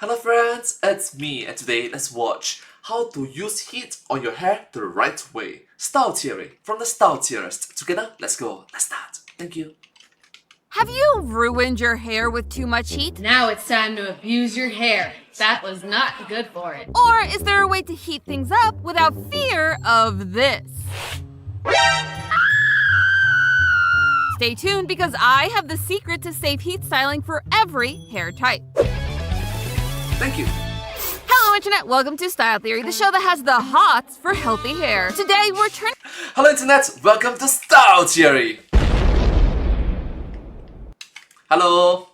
Hello friends, it's me, and today let's watch how to use heat on your hair the right way. Style theory from the style theorist. Together, let's go. Let's start. Thank you. Have you ruined your hair with too much heat? Now it's time to abuse your hair. That was not good for it. Or is there a way to heat things up without fear of this? Stay tuned because I have the secret to safe heat styling for every hair type. Thank you. Hello Internet, welcome to Style Theory, the show that has the hots for healthy hair. Today we're turning Hello Internet, welcome to Style Theory. Hello.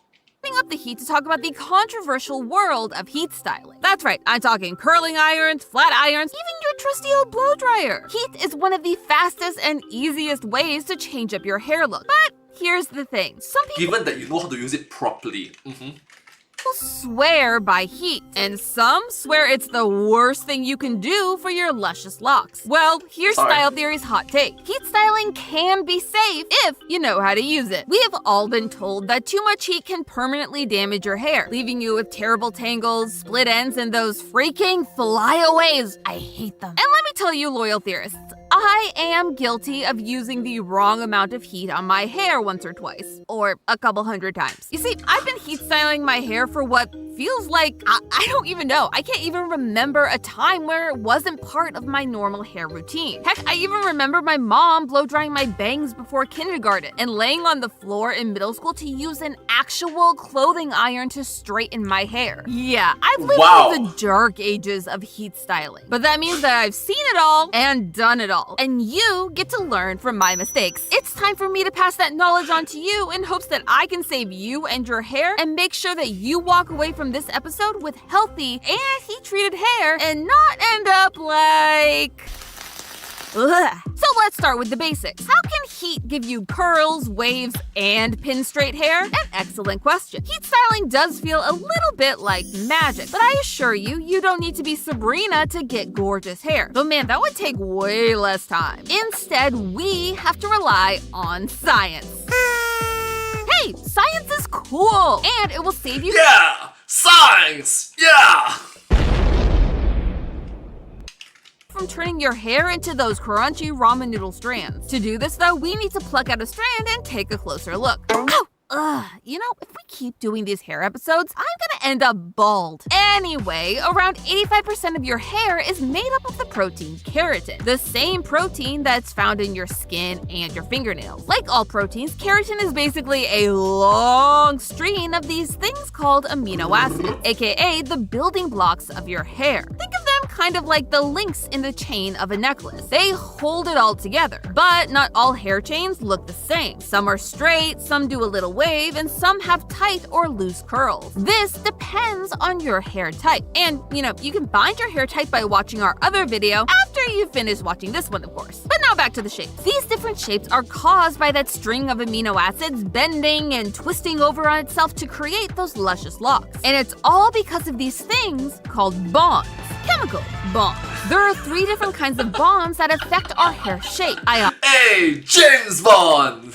up the heat to talk about the controversial world of heat styling. That's right, I'm talking curling irons, flat irons, even your trusty old blow dryer. Heat is one of the fastest and easiest ways to change up your hair look. But here's the thing, some people Given that you know how to use it properly. swear by heat, and some swear it's the worst thing you can do for your luscious locks. Well, here's Sorry. Style Theory's hot take. Heat styling can be safe if you know how to use it. We have all been told that too much heat can permanently damage your hair, leaving you with terrible tangles, split ends, and those freaking flyaways. I hate them. And let me tell you, loyal theorists, I am guilty of using the wrong amount of heat on my hair once or twice, or a couple hundred times. You see, I've been heat styling my hair for what feels like, I don't even know. I can't even remember a time where it wasn't part of my normal hair routine. Heck, I even remember my mom blow drying my bangs before kindergarten and laying on the floor in middle school to use an actual clothing iron to straighten my hair. Yeah, I've lived Wow. through the dark ages of heat styling, but that means that I've seen it all and done it all. And you get to learn from my mistakes. It's time for me to pass that knowledge on to you in hopes that I can save you and your hair and make sure that you walk away from this episode with healthy and heat-treated hair and not end up like... Ugh. So let's start with the basics. How can heat give you curls, waves, and pin straight hair? An excellent question. Heat styling does feel a little bit like magic, but I assure you, you don't need to be Sabrina to get gorgeous hair. Though man, that would take way less time. Instead, we have to rely on science. Hey, science is cool, and it will save you Yeah! Science! Yeah! from turning your hair into those crunchy ramen noodle strands. To do this though, we need to pluck out a strand and take a closer look. Ow! You know, if we keep doing these hair episodes, I'm gonna end up bald. Anyway, around 85% of your hair is made up of the protein keratin, the same protein that's found in your skin and your fingernails. Like all proteins, keratin is basically a long string of these things called amino acids, aka the building blocks of your hair. Think of them kind of like the links in the chain of a necklace. They hold it all together. But not all hair chains look the same. Some are straight, some do a little wave, and some have tight or loose curls. This depends on your hair type. And, you know, you can find your hair type by watching our other video after you finish watching this one, of course. But now back to the shapes. These different shapes are caused by that string of amino acids bending and twisting over on itself to create those luscious locks. And it's all because of these things called bonds. Chemical bonds. There are 3 different kinds of bonds that affect our hair shape. Hey, James Bond!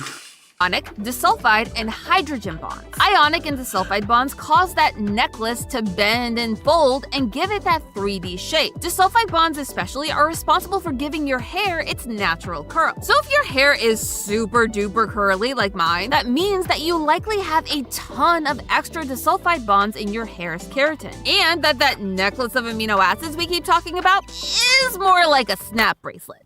Ionic, disulfide, and hydrogen bonds. Ionic and disulfide bonds cause that necklace to bend and fold and give it that 3D shape. Disulfide bonds especially are responsible for giving your hair its natural curl. So if your hair is super duper curly like mine, that means that you likely have a ton of extra disulfide bonds in your hair's keratin. And that necklace of amino acids we keep talking about is more like a snap bracelet.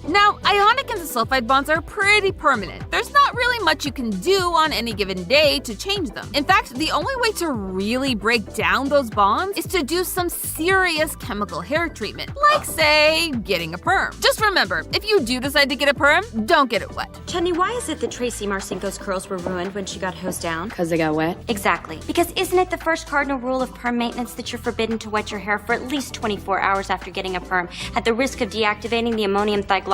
Now, ionic and disulfide bonds are pretty permanent. There's not really much you can do on any given day to change them. In fact, the only way to really break down those bonds is to do some serious chemical hair treatment, like, say, getting a perm. Just remember, if you do decide to get a perm, don't get it wet. Chutney, why is it that Tracy Marcinko's curls were ruined when she got hosed down? Because they got wet? Exactly. Because isn't it the first cardinal rule of perm maintenance that you're forbidden to wet your hair for at least 24 hours after getting a perm, at the risk of deactivating the ammonium thiglycolate?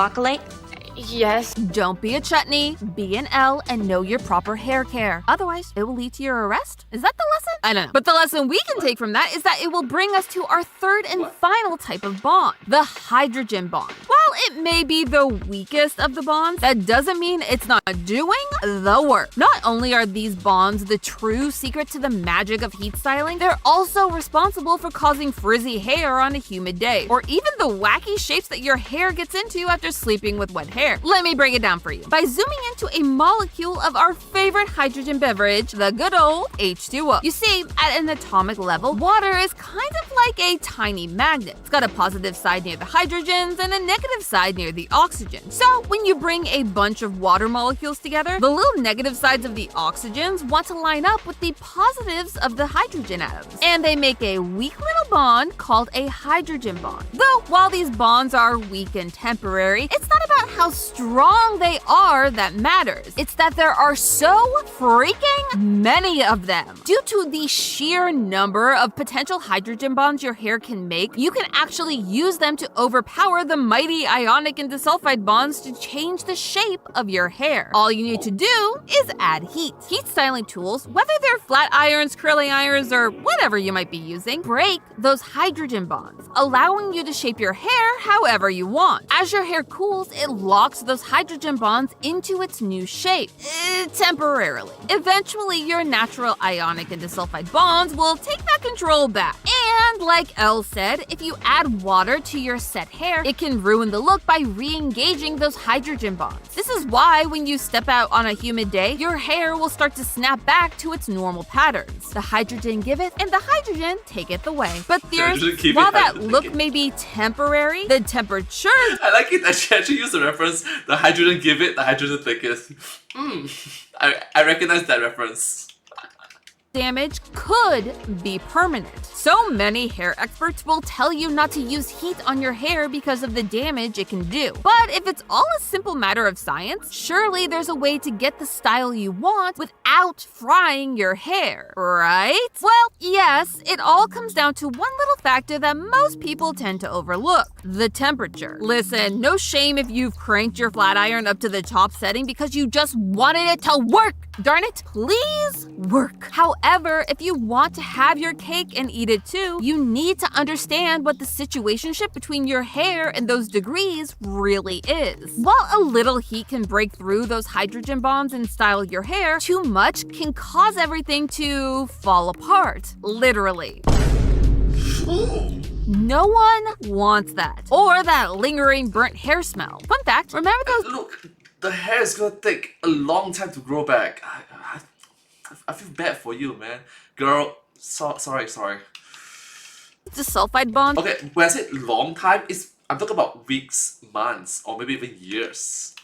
Yes. Don't be a chutney, be an L, and know your proper hair care. Otherwise, it will lead to your arrest. Is that the lesson? I don't know. But the lesson we can take from that is that it will bring us to our third and final type of bond, the hydrogen bond. Wow, While it may be the weakest of the bonds, that doesn't mean it's not doing the work. Not only are these bonds the true secret to the magic of heat styling, they're also responsible for causing frizzy hair on a humid day, or even the wacky shapes that your hair gets into after sleeping with wet hair. Let me break it down for you by zooming into a molecule of our favorite hydrogen beverage, the good old H2O. You see, at an atomic level, water is kind of like a tiny magnet. It's got a positive side near the hydrogens and a negative side near the oxygen. So when you bring a bunch of water molecules together, the little negative sides of the oxygens want to line up with the positives of the hydrogen atoms, and they make a weak little bond called a hydrogen bond. Though, while these bonds are weak and temporary, it's not about how strong they are that matters. It's that there are so freaking many of them. Due to the sheer number of potential hydrogen bonds your hair can make, you can actually use them to overpower the mighty ionic and disulfide bonds to change the shape of your hair. All you need to do is add heat. Heat styling tools, whether they're flat irons, curling irons, or whatever you might be using, break those hydrogen bonds, allowing you to shape your hair however you want. As your hair cools, it locks those hydrogen bonds into its new shape, temporarily. Eventually, your natural ionic and disulfide bonds will take that control back. And like Elle said, if you add water to your set hair, it can ruin the look by re-engaging those hydrogen bonds. This is why when you step out on a humid day, your hair will start to snap back to its normal patterns. The hydrogen giveth and the hydrogen taketh away. But theorists, while that look may be temporary, the temperature... I like it that she actually used the reference, the hydrogen give it, the hydrogen thicketh. I recognize that reference. Damage could be permanent. So many hair experts will tell you not to use heat on your hair because of the damage it can do. But if it's all a simple matter of science, surely there's a way to get the style you want without frying your hair, right? Well, yes, it all comes down to one little factor that most people tend to overlook: the temperature. Listen, no shame if you've cranked your flat iron up to the top setting because you just wanted it to work. Darn it, please work. However, if you want to have your cake and eat it too, you need to understand what the situationship between your hair and those degrees really is. While a little heat can break through those hydrogen bonds and style your hair, too much can cause everything to fall apart, literally. No one wants that, or that lingering burnt hair smell. Fun fact, remember those— Look, the hair is gonna take a long time to grow back. I feel bad for you, man. Girl, sorry. disulfide bonds? Okay, when I say long time, I'm talking about weeks, months, or maybe even years.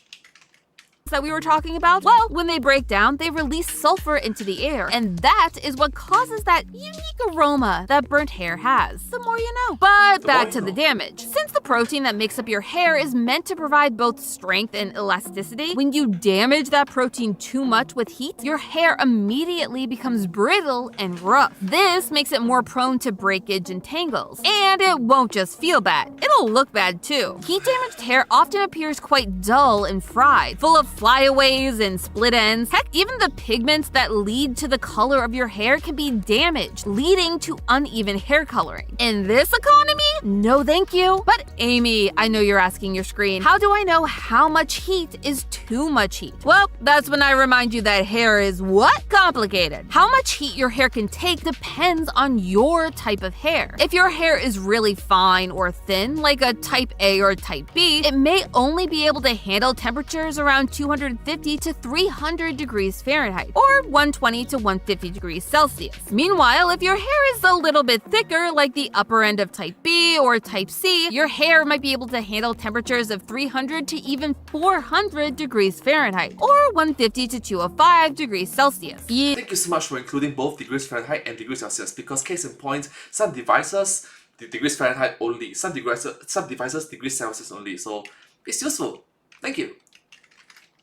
That we were talking about? Well, when they break down, they release sulfur into the air, and that is what causes that unique aroma that burnt hair has. The more you know. But back to the damage. Since the protein that makes up your hair is meant to provide both strength and elasticity, when you damage that protein too much with heat, your hair immediately becomes brittle and rough. This makes it more prone to breakage and tangles. And it won't just feel bad, it'll look bad too. Heat-damaged hair often appears quite dull and fried, full of flyaways and split ends. Heck, even the pigments that lead to the color of your hair can be damaged, leading to uneven hair coloring. In this economy, no thank you. But Amy, I know you're asking your screen, how do I know how much heat is too much heat? Well, that's when I remind you that hair is what? Complicated. How much heat your hair can take depends on your type of hair. If your hair is really fine or thin, like a type A or type B, it may only be able to handle temperatures around 250 to 300 degrees Fahrenheit, or 120 to 150 degrees Celsius. Meanwhile, if your hair is a little bit thicker, like the upper end of type B or type C, your hair might be able to handle temperatures of 300 to even 400 degrees Fahrenheit, or 150 to 205 degrees Celsius. Thank you so much for including both degrees Fahrenheit and degrees Celsius, because case in point, some devices, the degrees Fahrenheit only, some devices degrees Celsius only, so it's useful. Thank you.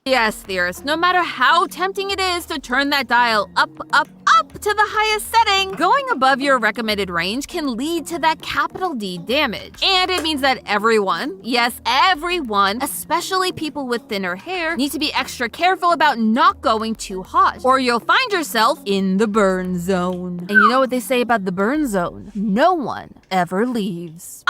Yes, theorists, no matter how tempting it is to turn that dial up to the highest setting, going above your recommended range can lead to that capital D damage. And it means that everyone, yes, everyone, especially people with thinner hair, need to be extra careful about not going too hot, or you'll find yourself in the burn zone. And you know what they say about the burn zone? No one ever leaves.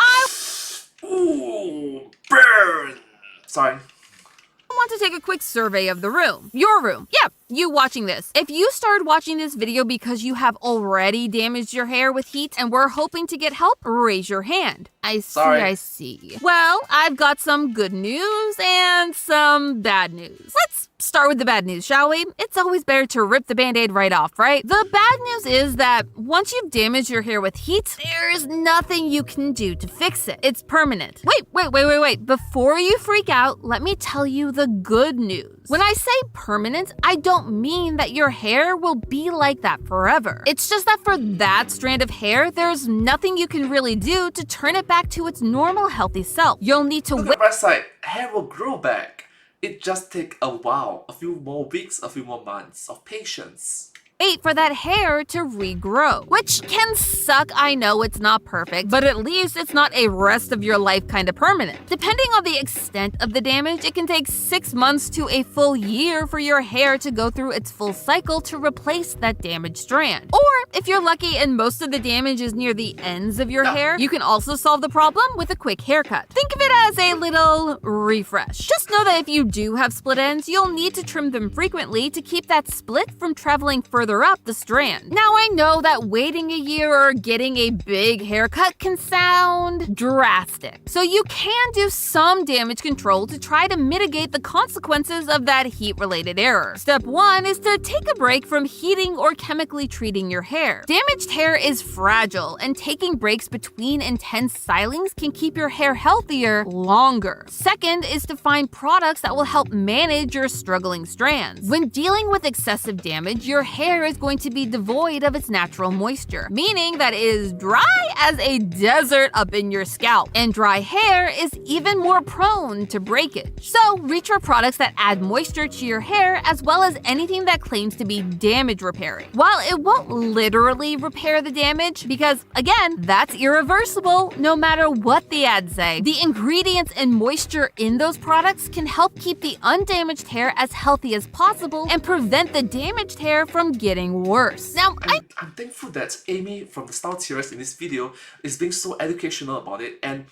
Ooh. burn. Sorry. I want to take a quick survey of the room. Your room. Yeah, you watching this. If you started watching this video because you have already damaged your hair with heat and were hoping to get help, raise your hand. I see. Well, I've got some good news and some bad news. Let's start with the bad news, shall we? It's always better to rip the band-aid right off, right? The bad news is that once you've damaged your hair with heat, there's nothing you can do to fix it. It's permanent. Wait. Before you freak out, let me tell you the good news. When I say permanent, I don't mean that your hair will be like that forever. It's just that for that strand of hair, there's nothing you can really do to turn it back to its normal healthy self. You'll need to Look at the bright side, hair will grow back. It just take a while, a few more weeks, a few more months of patience. wait for that hair to regrow, which can suck. I know it's not perfect, but at least it's not a rest of your life kind of permanent. Depending on the extent of the damage, it can take 6 months to a full year for your hair to go through its full cycle to replace that damaged strand. Or if you're lucky and most of the damage is near the ends of your hair, you can also solve the problem with a quick haircut. Think of it as a little refresh. Just know that if you do have split ends, you'll need to trim them frequently to keep that split from traveling further up the strand. Now, I know that waiting a year or getting a big haircut can sound drastic, so you can do some damage control to try to mitigate the consequences of that heat-related error. Step 1 is to take a break from heating or chemically treating your hair. Damaged hair is fragile, and taking breaks between intense stylings can keep your hair healthier longer. Second is to find products that will help manage your struggling strands. When dealing with excessive damage, your hair is going to be devoid of its natural moisture, meaning that it is dry as a desert up in your scalp, and dry hair is even more prone to breakage. So reach for products that add moisture to your hair, as well as anything that claims to be damage repairing. While it won't literally repair the damage, because again, that's irreversible no matter what the ads say, the ingredients and moisture in those products can help keep the undamaged hair as healthy as possible and prevent the damaged hair from getting worse. Now, I'm thankful that Amy from the Style Tears in this video is being so educational about it and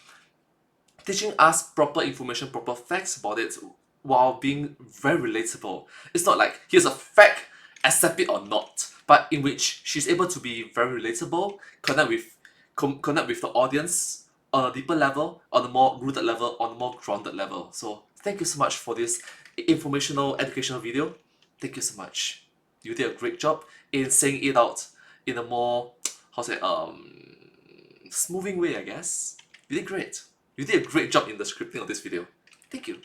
teaching us proper information, proper facts about it while being very relatable. It's not like, here's a fact, accept it or not, but in which she's able to be very relatable, connect with the audience on a deeper level, on a more rooted level, on a more grounded level. So thank you so much for this informational, educational video. Thank you so much. You did a great job in saying it out in a more, smoothing way, I guess. You did great. You did a great job in the scripting of this video. Thank you.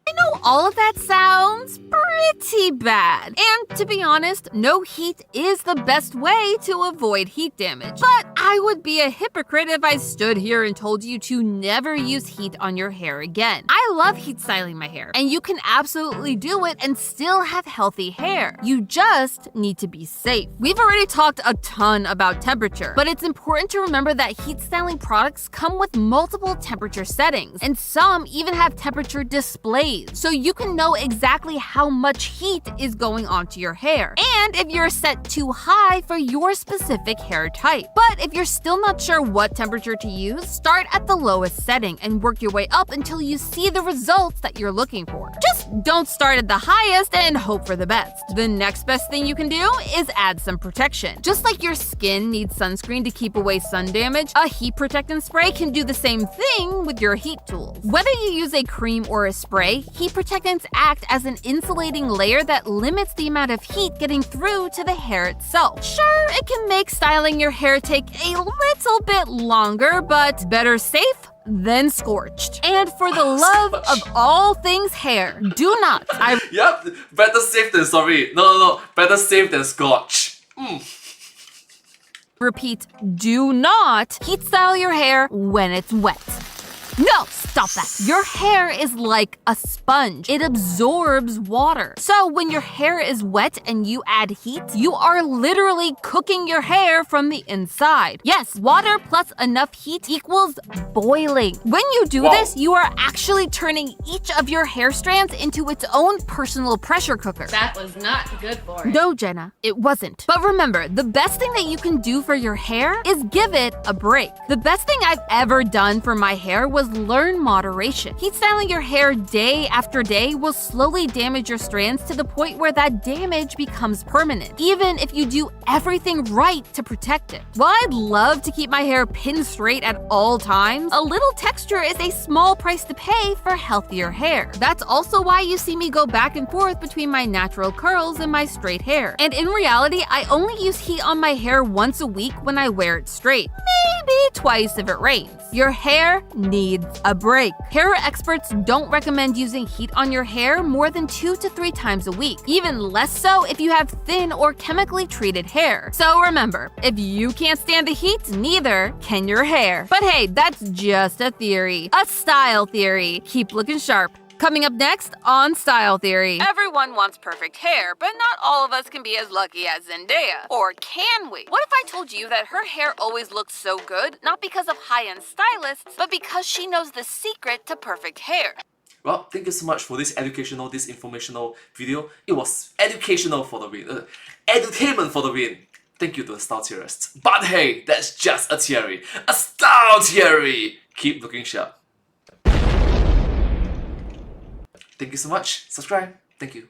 I know all of that sounds pretty bad. And to be honest, no heat is the best way to avoid heat damage. But I would be a hypocrite if I stood here and told you to never use heat on your hair again. I love heat styling my hair, and you can absolutely do it and still have healthy hair. You just need to be safe. We've already talked a ton about temperature, but it's important to remember that heat styling products come with multiple temperature settings, and some even have temperature displays, so you can know exactly how much heat is going onto your hair, and if you're set too high for your specific hair type. But if you're still not sure what temperature to use, start at the lowest setting and work your way up until you see the results that you're looking for. Just don't start at the highest and hope for the best. The next best thing you can do is add some protection. Just like your skin needs sunscreen to keep away sun damage, a heat protectant spray can do the same thing with your heat tools. Whether you use a cream or a spray, heat protectants act as an insulating layer that limits the amount of heat getting through to the hair itself. Sure, it can make styling your hair take a little bit longer, but better safe than scorched. And for the love of all things hair, do not. Yep, better safe than sorry. No, better safe than scotch. Repeat, do not heat style your hair when it's wet. No, stop that. Your hair is like a sponge. It absorbs water. So when your hair is wet and you add heat, you are literally cooking your hair from the inside. Yes, water plus enough heat equals boiling. When you do this, you are actually turning each of your hair strands into its own personal pressure cooker. That was not good for it. No, Jenna, it wasn't. But remember, the best thing that you can do for your hair is give it a break. The best thing I've ever done for my hair was learn moderation. Heat styling your hair day after day will slowly damage your strands to the point where that damage becomes permanent, even if you do everything right to protect it. While I'd love to keep my hair pinned straight at all times, a little texture is a small price to pay for healthier hair. That's also why you see me go back and forth between my natural curls and my straight hair. And in reality, I only use heat on my hair once a week when I wear it straight. Maybe twice if it rains. Your hair needs a break. Hair experts don't recommend using heat on your hair more than 2 to 3 times a week, even less so if you have thin or chemically treated hair. So remember, if you can't stand the heat, neither can your hair. But hey, that's just a theory. A style theory. Keep looking sharp. Coming up next on Style Theory. Everyone wants perfect hair, but not all of us can be as lucky as Zendaya. Or can we? What if I told you that her hair always looks so good, not because of high-end stylists, but because she knows the secret to perfect hair? Well, thank you so much for this educational, this informational video. It was educational for the win. Entertainment for the win. Thank you to the style theorists. But hey, that's just a theory. A style theory! Keep looking sharp. Thank you so much. Subscribe. Thank you.